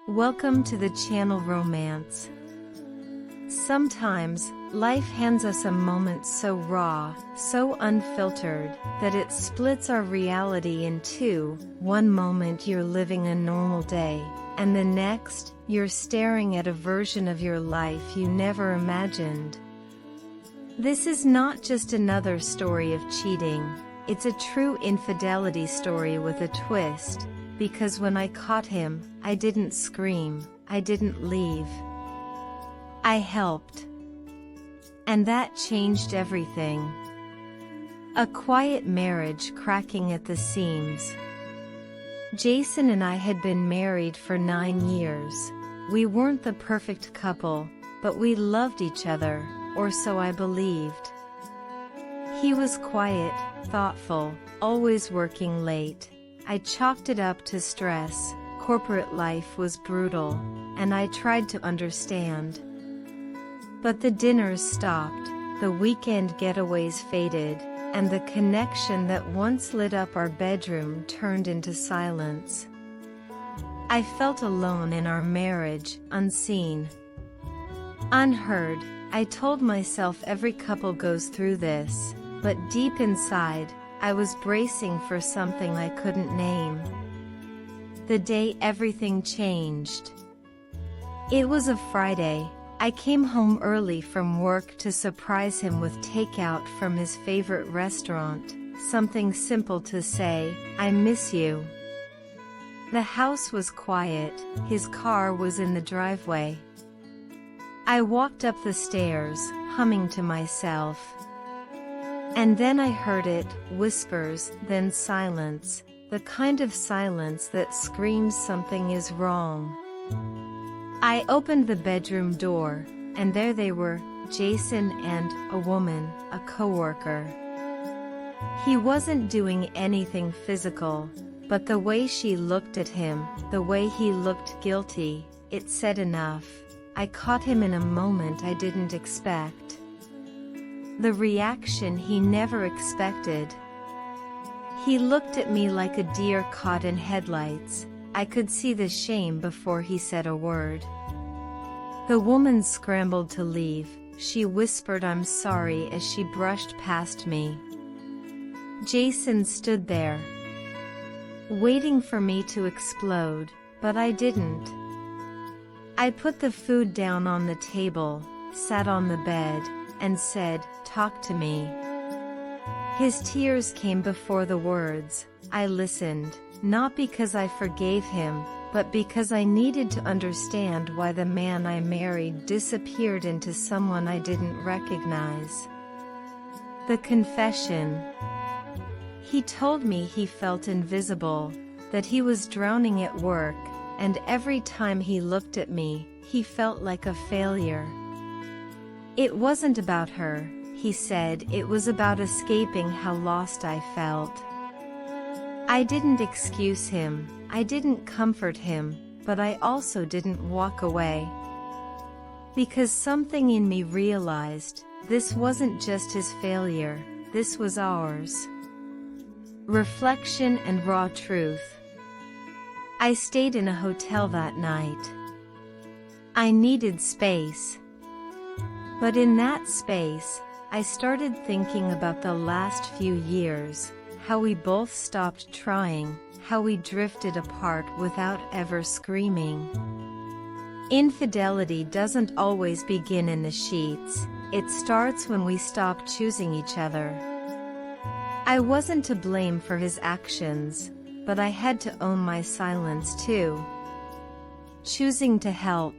Welcome to the channel Romance. Sometimes, life hands us a moment so raw, so unfiltered, that it splits our reality in two. One moment you're living a normal day, and the next, you're staring at a version of your life you never imagined. This is not just another story of cheating, it's a true infidelity story with a twist, because when I caught him, I didn't scream, I didn't leave. I helped. And that changed everything. A quiet marriage cracking at the seams. Jason and I had been married for 9 years. We weren't the perfect couple, but we loved each other, or so I believed. He was quiet, thoughtful, always working late. I chalked it up to stress. Corporate life was brutal, and I tried to understand. But the dinners stopped, the weekend getaways faded, and the connection that once lit up our bedroom turned into silence. I felt alone in our marriage, unseen. Unheard. I told myself every couple goes through this, but deep inside, I was bracing for something I couldn't name. The day everything changed. It was a Friday. I came home early from work to surprise him with takeout from his favorite restaurant, something simple to say, "I miss you." The house was quiet, his car was in the driveway. I walked up the stairs, humming to myself. And then I heard it, whispers, then silence, the kind of silence that screams something is wrong. I opened the bedroom door, and there they were, Jason and a woman, a coworker. He wasn't doing anything physical, but the way she looked at him, the way he looked guilty, it said enough. I caught him in a moment I didn't expect. The reaction he never expected. He looked at me like a deer caught in headlights. I could see the shame before he said a word. The woman scrambled to leave. She whispered "I'm sorry" as she brushed past me. Jason stood there, waiting for me to explode, but I didn't. I put the food down on the table, sat on the bed, and said, "Talk to me." His tears came before the words. I listened, not because I forgave him, but because I needed to understand why the man I married disappeared into someone I didn't recognize. The confession. He told me he felt invisible, that he was drowning at work, and every time he looked at me, he felt like a failure. It wasn't about her, he said, it was about escaping how lost I felt. I didn't excuse him, I didn't comfort him, but I also didn't walk away. Because something in me realized, this wasn't just his failure, this was ours. Reflection and raw truth. I stayed in a hotel that night. I needed space. But in that space, I started thinking about the last few years, how we both stopped trying, how we drifted apart without ever screaming. Infidelity doesn't always begin in the sheets, it starts when we stop choosing each other. I wasn't to blame for his actions, but I had to own my silence too. Choosing to help.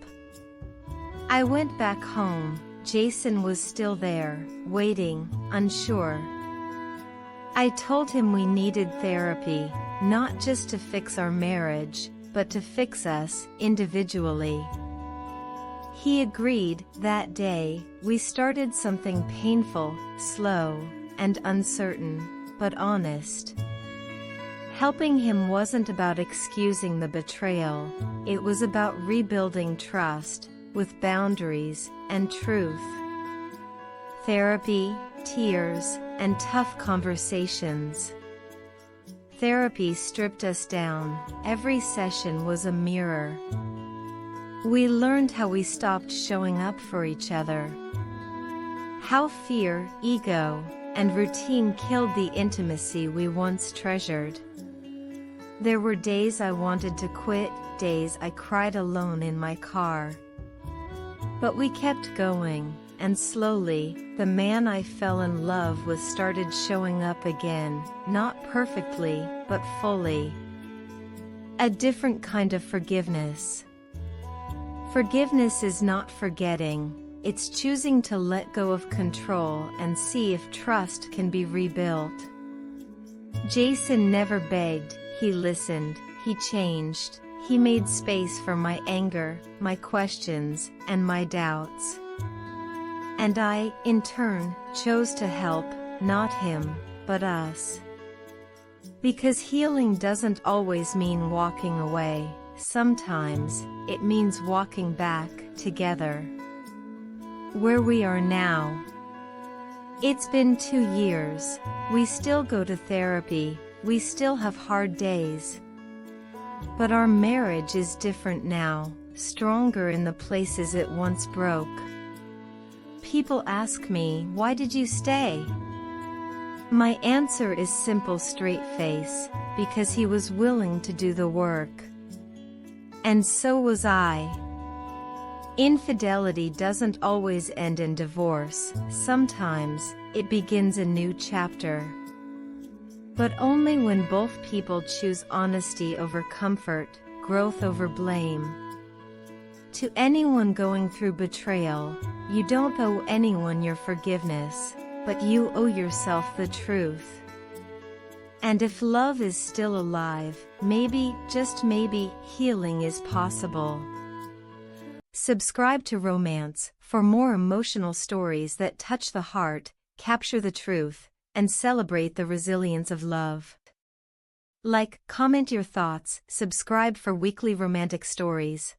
I went back home. Jason was still there, waiting, unsure. I told him we needed therapy, not just to fix our marriage, but to fix us, individually. He agreed. That day, we started something painful, slow, and uncertain, but honest. Helping him wasn't about excusing the betrayal, it was about rebuilding trust, with boundaries and truth. Therapy, tears, and tough conversations. Therapy stripped us down. Every session was a mirror. We learned how we stopped showing up for each other. How fear, ego, and routine killed the intimacy we once treasured. There were days I wanted to quit, days I cried alone in my car. But we kept going, and slowly, the man I fell in love with started showing up again, not perfectly, but fully. A different kind of forgiveness. Forgiveness is not forgetting, it's choosing to let go of control and see if trust can be rebuilt. Jason never begged, he listened, he changed, he made space for my anger, my questions, and my doubts. And I, in turn, chose to help, not him, but us. Because healing doesn't always mean walking away, sometimes, it means walking back, together. Where we are now. It's been 2 years, we still go to therapy, we still have hard days. But our marriage is different now, stronger in the places it once broke. People ask me, why did you stay? My answer is simple, straight face, because he was willing to do the work. And so was I. Infidelity doesn't always end in divorce, sometimes, it begins a new chapter. But only when both people choose honesty over comfort, growth over blame. To anyone going through betrayal, you don't owe anyone your forgiveness, but you owe yourself the truth. And if love is still alive, maybe, just maybe, healing is possible. Subscribe to Romance for more emotional stories that touch the heart, capture the truth, and celebrate the resilience of love. Like, comment your thoughts, subscribe for weekly romantic stories.